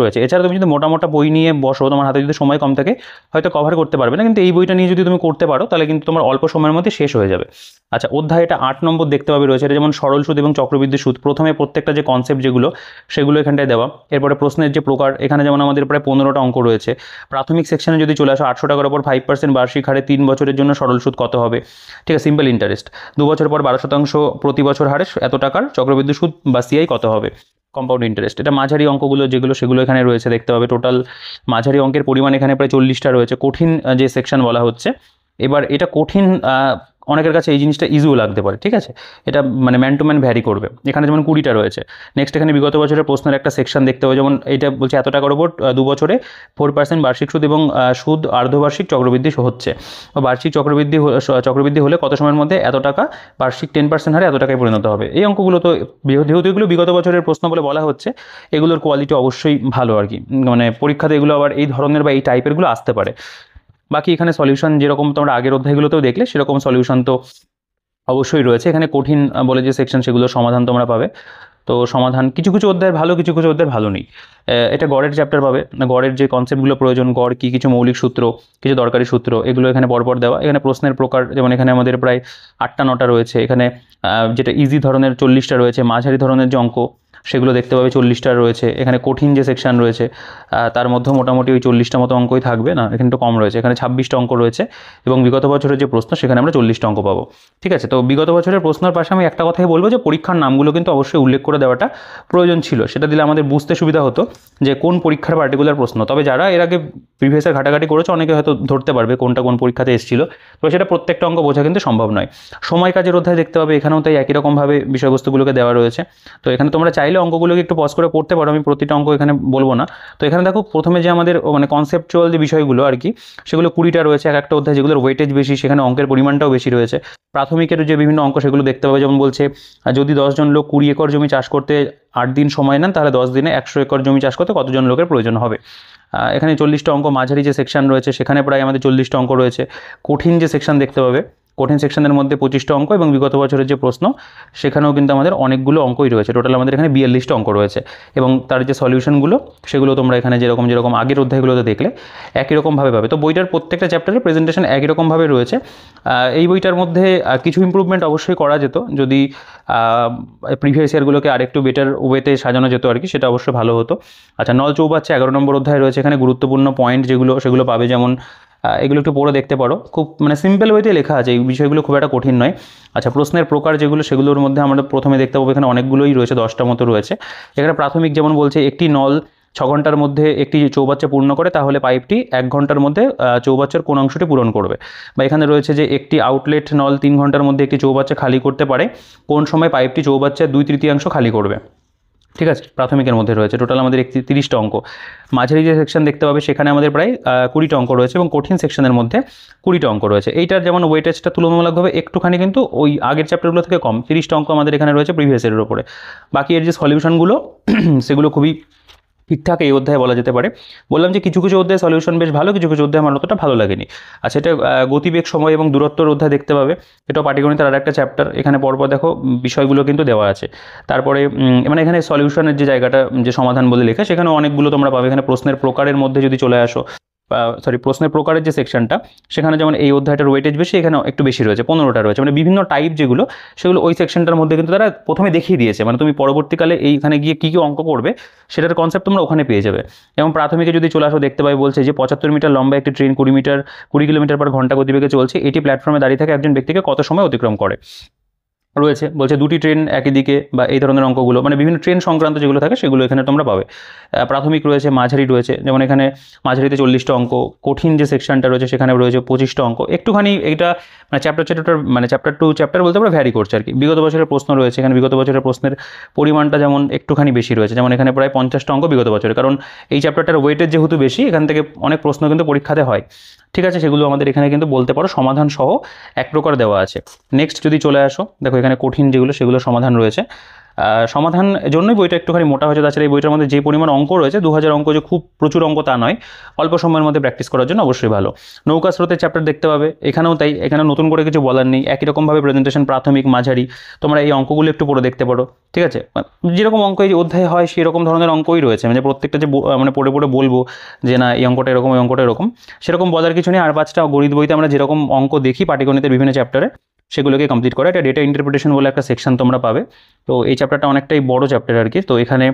রয়েছে। এছাড়া তুমি যদি মোটা বই নিয়ে বসো, তোমার হাতে যদি সময় কম থাকে, হয়তো কভার করতে পারবে না, কিন্তু এই বইটা নিয়ে যদি তুমি করতে পারো, তাহলে কিন্তু তোমার অল্প সময়ের মধ্যে শেষ হয়ে যাবে। আচ্ছা, অধ্যায় এটা 8 নম্বর দেখতে পাবে রয়েছে। এটা যেমন সরল সুদ এবং চক্রবৃদ্ধি সুদ। প্রথমে প্রত্যেকটা যে কনসেপ্ট যেগুলো, সেগুলো এখানটায় দেওয়া। এরপরে প্রশ্নের যে প্রকার, এখানে যেমন আমাদের প্রায় 15টা অঙ্ক রয়েছে। প্রাথমিক সেকশনে যদি চলে আসো, 800 টাকার উপর 5% বার্ষিক হারে 3 বছরের জন্য সরল সুদ কত হবে। ঠিক আছে, সিম্পল ইন্টারেস্ট। 2 বছর পর 12% প্রতি বছর হারে এত টাকার চক্রবৃদ্ধি সুদ বা সিআই কত হবে, কম্পাউন্ড ইন্টারেস্ট। এটা মাঝারি অঙ্কগুলো যেগুলো, সেগুলো এখানে রয়েছে, দেখতে পাবে। টোটাল মাঝারি অঙ্কের পরিমাণ এখানে প্রায় 40টা রয়েছে। কঠিন যে সেকশন বলা হচ্ছে, এবার এটা কঠিন, অনেকের কাছে এই জিনিসটা ইজিও লাগতে পারে। ঠিক আছে, এটা ম্যান টু ম্যান ভ্যারি করবে। এখানে যেমন 20টা রয়েছে। নেক্সট এখানে বিগত বছরের প্রশ্নের একটা সেকশন দেখতে হবে, যেমন এটা বলছে এত টাকার উপর 2 বছরে 4% বার্ষিক সুদ এবং সুদ অর্ধবার্ষিক চক্রবৃদ্ধি হচ্ছে, বা বার্ষিক চক্রবৃদ্ধি হলে কত সময়ের মধ্যে এত টাকা বার্ষিক 10% হারে এত টাকায় পরিণত হবে। এই অঙ্কগুলো তো যেহেতু এগুলো বিগত বছরের প্রশ্ন বলে বলা হচ্ছে, এগুলোর কোয়ালিটি অবশ্যই ভালো আর কি, পরীক্ষাতে এগুলো আবার এই ধরনের বা এই টাইপেরগুলো আসতে পারে। বাকি এখানে সলিউশন যেরকম তোমরা আগের অধ্যায়গুলোতেও দেখলে, সেরকম সলিউশন তো অবশ্যই রয়েছে। এখানে কঠিন বলে যে সেকশন, সেগুলোর সমাধান তোমরা পাবে। তো সমাধান কিছু কিছু অধ্যায় ভালো, কিছু কিছু অধ্যায় ভালো নেই। এটা গড়ের চ্যাপ্টার পাবে, গড়ের যে কনসেপ্টগুলো প্রয়োজন, গড় কী, কিছু মৌলিক সূত্র, কিছু দরকারি সূত্র, এগুলো এখানে পরপর দেওয়া। এখানে প্রশ্নের প্রকার যেমন এখানে আমাদের প্রায় 8টা 9টা রয়েছে। এখানে যেটা ইজি ধরনের 40টা রয়েছে, মাঝারি ধরনের যে অঙ্ক সেগুলো দেখতে পাবে 40টা রয়েছে। এখানে কঠিন যে সেকশন রয়েছে তার মধ্যে মোটামুটি ওই 40টা মতো অঙ্কই থাকবে, না এখানে একটু কম রয়েছে, এখানে 26টা অঙ্ক রয়েছে। এবং বিগত বছরের যে প্রশ্ন সেখানে আমরা 40টা অঙ্ক পাবো। ঠিক আছে, তো বিগত বছরের প্রশ্নের পাশে আমি একটা কথাই বলবো যে পরীক্ষার নামগুলো কিন্তু অবশ্যই উল্লেখ করে দেওয়াটা প্রয়োজন ছিল। সেটা দিলে আমাদের বুঝতে সুবিধা হতো যে কোন পরীক্ষার পার্টিকুলার প্রশ্ন। তবে যারা এর আগে প্রিভিয়াসের ঘাটাঘাটি করেছে অনেকে হয়তো ধরতে পারবে কোনটা কোন পরীক্ষাতে এসেছিল, তো সেটা প্রত্যেকটা অঙ্ক বোঝা কিন্তু সম্ভব নয়। সময় কাজের অধ্যায় দেখতে পাবে, এখানেও তাই একই রকমভাবে বিষয়বস্তুগুলোকে দেওয়া রয়েছে। তো এখানে তোমরা চাইলে অঙ্কগুলোকে একটু পজ করে পড়তে পারো, আমি প্রতিটা অঙ্ক এখানে বলবো না। তো এখানে দেখো প্রথমে যে আমাদের মানে কনসেপচুয়াল যে বিষয়গুলো আর কি, সেগুলো 20টা রয়েছে এক একটা অধ্যায়, যেগুলোর ওয়েটেজ বেশি, সেখানে অঙ্কের পরিমাণটাও বেশি রয়েছে। প্রাথমিকের যে বিভিন্ন অঙ্ক সেগুলো দেখতে পাবে, যেমন বলছে যদি 10 জন লোক 20 একর জমি চাষ করতে 8 দিন সময় নেন, তাহলে 10 দিনে 100 একর জমি চাষ করতে কতজন লোকের প্রয়োজন হবে। এখানে 40টা অঙ্ক। মাঝারি যে সেকশন রয়েছে সেখানে প্রায় আমাদের 40টা অঙ্ক রয়েছে। কঠিন যে সেকশন দেখতে পাবে, কঠিন সেকশনের মধ্যে 25টা অঙ্ক, এবং বিগত বছরের যে প্রশ্ন সেখানেও কিন্তু আমাদের অনেকগুলো অঙ্কই রয়েছে। টোটাল আমাদের এখানে 42টা অঙ্ক রয়েছে, এবং তার যে সলিউশনগুলো সেগুলো তোমরা এখানে যেরকম যেরকম আগের অধ্যায়গুলোতে দেখলে একই রকমভাবে পাবে। তো বইটার প্রত্যেকটা চ্যাপ্টারের প্রেজেন্টেশন একই রকমভাবে রয়েছে। এই বইটার মধ্যে কিছু ইম্প্রুভমেন্ট অবশ্যই করা যেত, যদি প্রিভিয়াস ইয়ারগুলোকে আরেকটু বেটার ওয়েতে সাজানো যেত আর কি, সেটা অবশ্যই ভালো হতো। আচ্ছা, নল চৌবাচ্চা 11 নম্বর অধ্যায় রয়েছে। এখানে গুরুত্বপূর্ণ পয়েন্ট যেগুলো সেগুলো পাবে, যেমন এগুলো একটু পড়ে দেখতে পারো, খুব মানে সিম্পল ওয়েতে লেখা আছে, এই বিষয়গুলো খুব একটা কঠিন নয়। আচ্ছা, প্রশ্নের প্রকার যেগুলো সেগুলোর মধ্যে আমরা প্রথমে দেখতে পাবো এখানে অনেকগুলোই রয়েছে, 10টা মতো রয়েছে। এখানে প্রাথমিক যেমন বলছে একটি নল 6 ঘন্টার মধ্যে একটি চৌবাচ্চা পূর্ণ করে, তাহলে পাইপটি 1 ঘন্টার মধ্যে চৌবাচ্চার কোন অংশটি পূরণ করবে। বা এখানে রয়েছে যে একটি আউটলেট নল 3 ঘন্টার মধ্যে একটি চৌবাচ্চা খালি করতে পারে, কোন সময় পাইপটি চৌবাচ্চার 2/3 খালি করবে। ঠিক আছে, প্রাথমিকের মধ্যে রয়েছে টোটাল আমাদের 30টা অঙ্ক। মাঝারি যে সেকশন দেখতে পাবে সেখানে আমাদের প্রায় 20টা অঙ্ক রয়েছে, এবং কঠিন সেকশনের মধ্যে 20টা অঙ্ক রয়েছে। এইটার যেমন ওয়েটেজটা তুলনামূলকভাবে একটুখানি কিন্তু ওই আগের চ্যাপ্টারগুলো থেকে কম, 30টা অঙ্ক আমাদের এখানে রয়েছে প্রিভিয়াস ইয়ারের উপরে। বাকি এর যে সলিউশনগুলো সেগুলো খুবই ঠিকঠাক এই অধ্যায়ে বলা যেতে পারে। বললাম যে কিছু কিছু অধ্যায় সলিউশন বেশ ভালো, কিছু কিছু অধ্যায় আমার অতটা ভালো লাগেনি। আচ্ছা, এটা গতিবেগ, সময় এবং দূরত্বের অধ্যায় দেখতে পাবে, এটাও পাটিগণিতের আর একটা চ্যাপ্টার। এখানে পরপর দেখো বিষয়গুলো কিন্তু দেওয়া আছে। তারপরে মানে এখানে সলিউশনের যে জায়গাটা, যে সমাধান বলে লেখা, সেখানে অনেকগুলো তোমরা পাবে। এখানে প্রশ্নের প্রকারের মধ্যে যদি চলে আসো, প্রশ্নের প্রকারের যে সেকশনটা, সেখানে যেমন এই অধ্যায়টার ওয়েটেজ বেশি, এখানে একটু বেশি রয়েছে, 15টা রয়েছে। মানে বিভিন্ন টাইপ যেগুলো সেগুলো ওই সেকশনটার মধ্যে কিন্তু তারা প্রথমে দেখিয়ে দিয়েছে, মানে তুমি পরবর্তীকালে এইখানে গিয়ে কী কী অঙ্ক করবে সেটার কনসেপ্ট তোমরা ওখানে পেয়ে যাবে। এবং প্রাথমিকে যদি চলে আসো দেখতে পাই বলছে যে 75 মিটার লম্বা একটি ট্রেন 20 কিলোমিটার পার ঘন্টা গতিবেগে চলছে, এটি প্ল্যাটফর্মে দাঁড়িয়ে থাকে একজন ব্যক্তিকে কত সময় অতিক্রম করে রয়েছে। বলছে 2টি ট্রেন একই দিকে, বা এই ধরনের অঙ্কগুলো, মানে বিভিন্ন ট্রেন সংক্রান্ত যেগুলো থাকে সেগুলো এখানে তোমরা পাবে। প্রাথমিক রয়েছে, মাঝারি রয়েছে, যেমন এখানে মাঝারিতে 40টা অঙ্ক। কঠিন যে সেকশনটা রয়েছে সেখানে রয়েছে 25টা অঙ্ক। একটুখানি এইটা মানে চ্যাপ্টার টু চ্যাপ্টার বলতে আমরা ভ্যারি করছে আর কি। বিগত বছরের প্রশ্ন রয়েছে এখানে, বিগত বছরের প্রশ্নের পরিমাণটা যেমন একটুখানি বেশি রয়েছে, যেমন এখানে প্রায় 50টা অঙ্ক বিগত বছরে, কারণ এই চ্যাপ্টারটার ওয়েটেজ যেহেতু বেশি, এখান থেকে অনেক প্রশ্ন কিন্তু পরীক্ষাতে হয়। ঠিক আছে, সেগুলো আমাদের এখানে কিন্তু বলতে পারো সমাধান সহ এক প্রকার দেওয়া আছে। নেক্সট যদি চলে আসো, দেখো এখানে কঠিন যেগুলো সেগুলো সমাধান রয়েছে। সমাধান জন্যই বইটা একটুখানি মোটা হয়েছে। তাছাড়া এই বইটার মধ্যে যে পরিমাণ অঙ্ক রয়েছে, 2000 অঙ্ক, যে খুব প্রচুর অঙ্ক তা নয়, অল্প সময়ের মধ্যে প্র্যাকটিস করার জন্য অবশ্যই ভালো। নৌকা স্রোতের চ্যাপ্টার দেখতে পাবে, এখানেও তাই, এখানে নতুন করে কিছু বলার নেই, একই রকমভাবে প্রেজেন্টেশন প্রাথমিক মাঝারি, তোমরা এই অঙ্কগুলো একটু পড়ে দেখতে পারো। ঠিক আছে, যেরকম অঙ্ক এই অধ্যায় হয় সেরকম ধরনের অঙ্কই রয়েছে, মানে প্রত্যেকটা যে মানে পড়ে পড়ে বলবো যে না এই অঙ্কটা এরকম, এই অঙ্কটা এরকম, সেরকম বলার কিছু নেই। আর 5টা গণিত বইতে আমরা যেরকম অঙ্ক দেখি পাটিগণিতের বিভিন্ন চ্যাপ্টারে, সেগুলোকে কমপ্লিট করা। এটা ডেটা ইন্টারপ্রিটেশন বলে একটা সেকশন তোমরা পাবে। তো এই চ্যাপ্টারটা অনেকটাই বড় চ্যাপ্টার আর কি। তো এখানে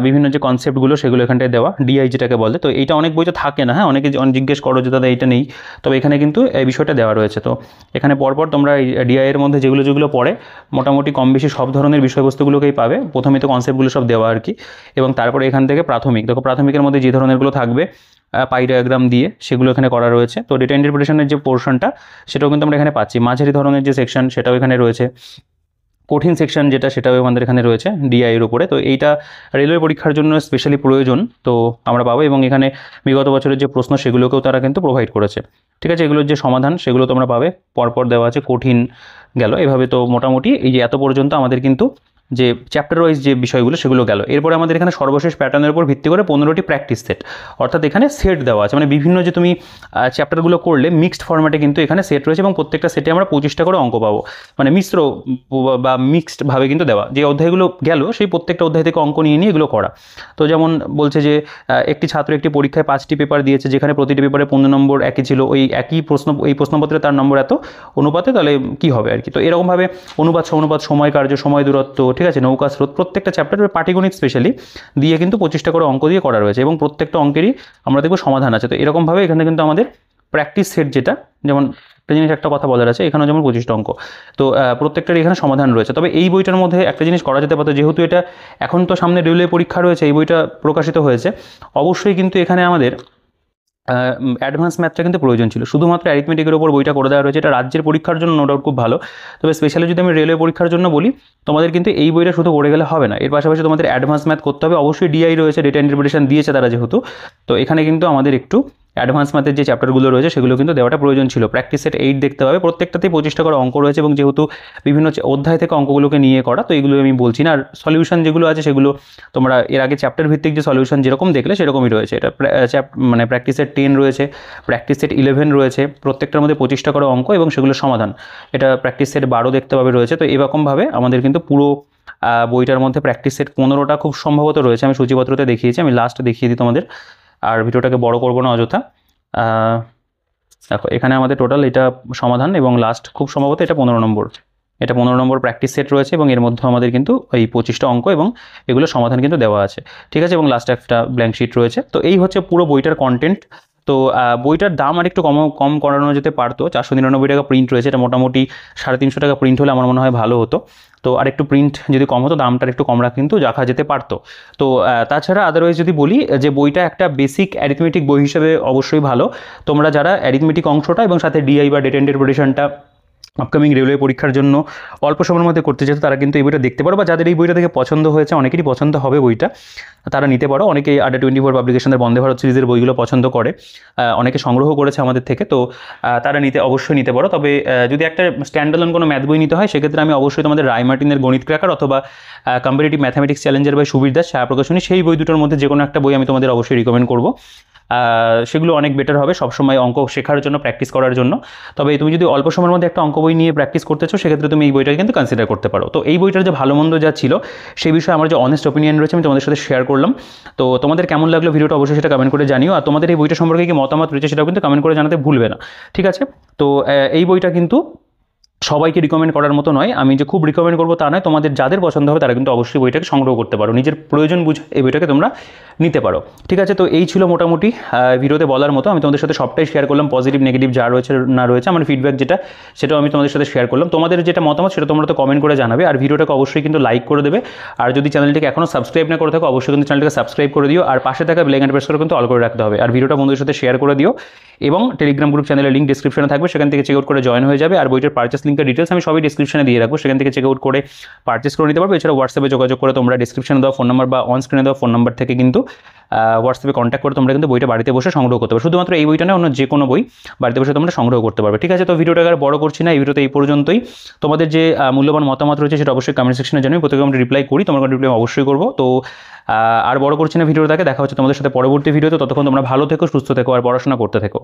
বিভিন্ন যে কনসেপ্টগুলো সেগুলো এখানটায় দেওয়া, ডিআই যেটাকে বলে। তো এইটা অনেক বইতে থাকে না, হ্যাঁ, অনেকে জিজ্ঞেস করো যে দাদা এইটা নেই, তবে এখানে কিন্তু এই বিষয়টা দেওয়া রয়েছে। তো এখানে পরপর তোমরা এই ডিআইয়ের মধ্যে যেগুলো যেগুলো পড়ে মোটামুটি কম বেশি সব ধরনের বিষয়বস্তুগুলোকেই পাবে। প্রথমে তো কনসেপ্টগুলো সব দেওয়া আর কি, এবং তারপরে এখান থেকে প্রাথমিক, দেখো প্রাথমিকের মধ্যে যে ধরনেরগুলো থাকবে পাই ডায়াগ্রাম দিয়ে, সেগুলো এখানে করা রয়েছে। তো ডেটা ইন্টারপ্রিটেশনের যে পোর্শনটা সেটাও কিন্তু আমরা এখানে পাচ্ছি। মাঝারি ধরনের যে সেকশন সেটাও এখানে রয়েছে। কঠিন সেকশন যেটা সেটাও আমাদের এখানে রয়েছে ডিআইয়ের উপরে। তো এইটা রেলওয়ে পরীক্ষার জন্য স্পেশালি প্রয়োজন, তো আমরা পাবো। এবং এখানে বিগত বছরের যে প্রশ্ন সেগুলোকেও তারা কিন্তু প্রোভাইড করেছে। ঠিক আছে, এগুলোর যে সমাধান সেগুলো তোমরা পাবে, পরপর দেওয়া আছে। কঠিন গেল এভাবে। তো মোটামুটি এই যে এত পর্যন্ত আমাদের কিন্তু যে চ্যাপ্টার ওয়াইজ যে বিষয়গুলো সেগুলো গেল। এরপরে আমাদের এখানে সর্বশেষ প্যাটার্নের উপর ভিত্তি করে 15টি প্র্যাকটিস সেট, অর্থাৎ এখানে সেট দেওয়া আছে, মানে বিভিন্ন যে তুমি চ্যাপ্টারগুলো করলে মিক্সড ফরম্যাটে কিন্তু এখানে সেট রয়েছে এবং প্রত্যেকটা সেটে আমরা 25টা করে অঙ্ক পাবো, মানে মিশ্র বা মিক্সডভাবে কিন্তু দেওয়া। যে অধ্যায়গুলো গেল সেই প্রত্যেকটা অধ্যায় থেকে অঙ্ক নিয়ে নিয়ে এগুলো করা। তো যেমন বলছে যে একটি ছাত্র একটি পরীক্ষায় 5টি পেপার দিয়েছে, যেখানে প্রতিটি পেপারে 15 নম্বর একই ছিল, ওই একই প্রশ্ন এই প্রশ্নপত্রে তার নম্বর এত অনুপাতে, তাহলে কী হবে আর কি। তো এরকমভাবে অনুপাত সমানুপাত, সময় কার্য, সময় দূরত্ব, ঠিক আছে, নৌকা স্রোত, প্রত্যেকটা চ্যাপ্টারের পাটিগণিত স্পেশালি দিয়ে কিন্তু 25টা করে অঙ্ক দিয়ে করা রয়েছে এবং প্রত্যেকটা অঙ্কেরই আমরা দেখবো সমাধান আছে। তো এরকমভাবে এখানে কিন্তু আমাদের প্র্যাকটিস সেট, যেটা যেমন একটা জিনিস একটা কথা বলার আছে, এখানেও যেমন 25টা অঙ্ক, তো প্রত্যেকটার এখানে সমাধান রয়েছে। তবে এই বইটার মধ্যে একটা জিনিস করা যেতে পারতো, যেহেতু এটা এখন তো সামনে রেলওয়ে পরীক্ষা রয়েছে, এই বইটা প্রকাশিত হয়েছে, অবশ্যই কিন্তু এখানে আমাদের অ্যাডভান্স ম্যাথটা কিন্তু প্রয়োজন ছিল। শুধুমাত্র অ্যারিথমেটিকের উপর বইটা করে দেওয়া রয়েছে, এটা রাজ্যের পরীক্ষার জন্য নো ডাউট খুব ভালো। তবে স্পেশালি যদি আমি রেলওয়ে পরীক্ষার জন্য বলি, তোমাদের কিন্তু এই বইটা শুধু পড়ে গেলে হবে না, এর পাশাপাশি তোমাদের অ্যাডভান্স ম্যাথ করতে হবে। অবশ্যই ডিআই রয়েছে, ডেটা ইন্টারপ্রিটেশন দিয়েছে তারা যেহেতু, তো এখানে কিন্তু আমাদের একটু অ্যাডভান্স ম্যাথের যে চ্যাপ্টারগুলো রয়েছে সেগুলো কিন্তু দেওয়াটা প্রয়োজন ছিল। প্র্যাকটিস সেট 8 দেখতে পাবে, প্রত্যেকটাতেই 25টা করে অঙ্ক রয়েছে এবং যেহেতু বিভিন্ন অধ্যায় থেকে অঙ্কগুলোকে নিয়ে করা, তো এগুলো আমি বলছি না। আর সলিউশন যেগুলো আছে সেগুলো তোমরা এর আগে চ্যাপ্টার ভিত্তিক যে সলিউশন যেরকম দেখলে সেরকমই রয়েছে। এটা মানে প্র্যাকটিস সেট 10 রয়েছে, প্র্যাকটিস সেট 11 রয়েছে, প্রত্যেকটার মধ্যে 25টা করে অঙ্ক এবং সেগুলো সমাধান। এটা প্র্যাকটিস সেট 12 দেখতে পাবে রয়েছে। তো এরকমভাবে আমাদের কিন্তু পুরো বইটার মধ্যে প্র্যাকটিস সেট 15টা খুব সম্ভবত রয়েছে। আমি সূচিপত্রতে দেখিয়েছি, আমি লাস্ট দেখিয়ে দিই তোমাদের, আর ভিডিওটাকে বড় করবো না অযথা। দেখো এখানে আমাদের টোটাল এটা সমাধান এবং লাস্ট খুব সম্ভবত এটা 15 নম্বর, এটা 15 নম্বর প্র্যাকটিস সেট রয়েছে এবং এর মধ্যে আমাদের কিন্তু এই 25টা অঙ্ক এবং এগুলো সমাধান কিন্তু দেওয়া আছে, ঠিক আছে, এবং লাস্টে একটা ব্ল্যাঙ্ক শিট রয়েছে। তো এই হচ্ছে পুরো বইটার কন্টেন্ট। তো বইটার দাম আর একটু কম করানো যেতে পারতো, 499 টাকা প্রিন্ট রয়েছে, এটা মোটামুটি 350 টাকা প্রিন্ট হলে আমার মনে হয় ভালো হতো। তো আর একটু প্রিন্ট যদি কম হতো, দামটা একটু কম কিন্তু রাখা যেতে পারতো। তো তাছাড়া আদারওয়াইজ যদি বলি, যে বইটা একটা বেসিক অ্যারিথমেটিক বই হিসেবে অবশ্যই ভালো। তোমরা যারা অ্যারিথমেটিক অংশটা এবং সাথে ডিআই বা ডেটা ইন্টারপ্রিটেশনটা আপকামিং রেলওয়ে পরীক্ষার জন্য অল্প সময়ের মধ্যে করতে চাইছো, তারা কিন্তু এই বইটা দেখতে পারো, বা যাদের এই বইটা থেকে পছন্দ হয়েছে, অনেকেরই পছন্দ হবে বইটা, তারা নিতে পারো। অনেকেই আড্ডা 24 পাবলিকেশনের বন্দে ভারত সিরিজের বইগুলো পছন্দ করে, অনেকে সংগ্রহ করেছে আমাদের থেকে, তো তারা অবশ্যই নিতে পারো। তবে যদি একটা স্ট্যান্ডালোন কোনো ম্যাথ বই নিতে হয়, সেক্ষেত্রে আমি অবশ্যই তোমাদের রায় মার্টিনের গণিত ক্র্যাকার অথবা comparative mathematics challenger by Subir Das Chhaya Prakashani, সেই বই দুটোর মধ্যে যে কোনো একটা বই আমি তোমাদের অবশ্যই রিকমেন্ড করবো। সেগুলো অনেক বেটার হবে সবসময় অঙ্ক শেখার জন্য, প্র্যাকটিস করার জন্য। তবে তুমি যদি অল্প সময়ের মধ্যে একটা অঙ্ক বই নিয়ে প্র্যাকটিস করতে চাও, সেক্ষেত্রে তুমি এই বইটাকে কিন্তু কনসিডার করতে পারো। তো এই বইটার যে ভালো মন্দ যা ছিল সেই বিষয়ে আমার যে অনেস্ট ওপিনিয়ন রয়েছে আমি তোমাদের সাথে শেয়ার করলাম। তো তোমাদের কেমন লাগলো ভিডিওটা অবশ্যই সেটা কমেন্ট করে জানিও, আর তোমাদের এই বইটা সম্পর্কে কি মতামত রয়েছে সেটাও কিন্তু কমেন্ট করে জানাতে ভুলবে না, ঠিক আছে। তো এই বইটা কিন্তু সবাইকে রিকমেন্ড করার মতো নয়, আমি যে খুব রিকমেন্ড করবো তা নয়, তোমাদের যাদের পছন্দ হবে তারা কিন্তু অবশ্যই বইটাকে সংগ্রহ করতে পারো, নিজের প্রয়োজন বুঝে এই বইটাকে তোমরা নিতে পারো, ঠিক আছে। তো এই ছিল মোটামুটি ভিডিওতে বলার মতো। আমি তোমাদের সাথে সবটাই শেয়ার করলাম, পজিটিভ নেগেটিভ যা রয়েছে না রয়েছে, আমার ফিডব্যাক যেটা সেটাও আমি তোমাদের সাথে শেয়ার করলাম। তোমাদের যেটা মতামত সেটা তোমরা তো কমেন্ট করে জানাবে, আর ভিডিওটাকে অবশ্যই কিন্তু লাইক করে দেবে, আর যদি চ্যানেলটিকে এখনও সাবস্ক্রাইব না করে থাকো অবশ্যই কিন্তু চ্যানেলটাকে সাবস্ক্রাইব করে দিও, আর পাশে থাকা বেল আইকনটা প্রেস করে কিন্তু অল করে রাখতে হবে, আর ভিডিওটা বন্ধুদের সাথে শেয়ার করে দিও। এবং টেলিগ্রাম গ্রুপ চ্যানেলের লিঙ্ক ডিসক্রিপশনে থাকবে, সেখান থেকে চেক আউট করে জয়েন হয়ে যাবে, আর বইটার পারচেস লিঙ্কের ডিটেলস আমি সবই ডিসক্রিপশনে দিয়ে রাখবো, সেখান থেকে চেক আউট করে পারচেস করে নিতে পারবে। এছাড়া হোয়াটসঅ্যাপে যোগাযোগ করে তোমরা ডিসক্রিপশনে দেওয়া ফোন নাম্বার বা অন স্ক্রিনে দেওয়া ফোন নাম্বার থেকে কিন্তু হোয়াটসঅ্যাপে কন্ট্যাক্ট করে তোমরা কিন্তু বইটা বাড়িতে বসে সংগ্রহ করতে পারবে। শুধুমাত্র এই বইটা না, অন্য যে কোনো বই বাড়িতে বসে তোমরা সংগ্রহ করতে পারবে, ঠিক আছে। তো ভিডিওটাকে আর বড় করছি না, এই ভিডিওতে এই পর্যন্তই। তোমাদের যে মূল্যবান মতামত রয়েছে সেটা অবশ্যই কমেন্ট সেকশনে জানাবে, প্রত্যেকে আমরা রিপ্লাই করি, তোমার রিপ্লাই অবশ্যই করবো। তো আর বড় করছি না ভিডিওটাকে, দেখা হচ্ছে তোমাদের সাথে পরবর্তী ভিডিওতে। ততক্ষণ তোমরা ভালো থেকো, সুস্থ থেকো আর পড়াশোনা করতে থেকো।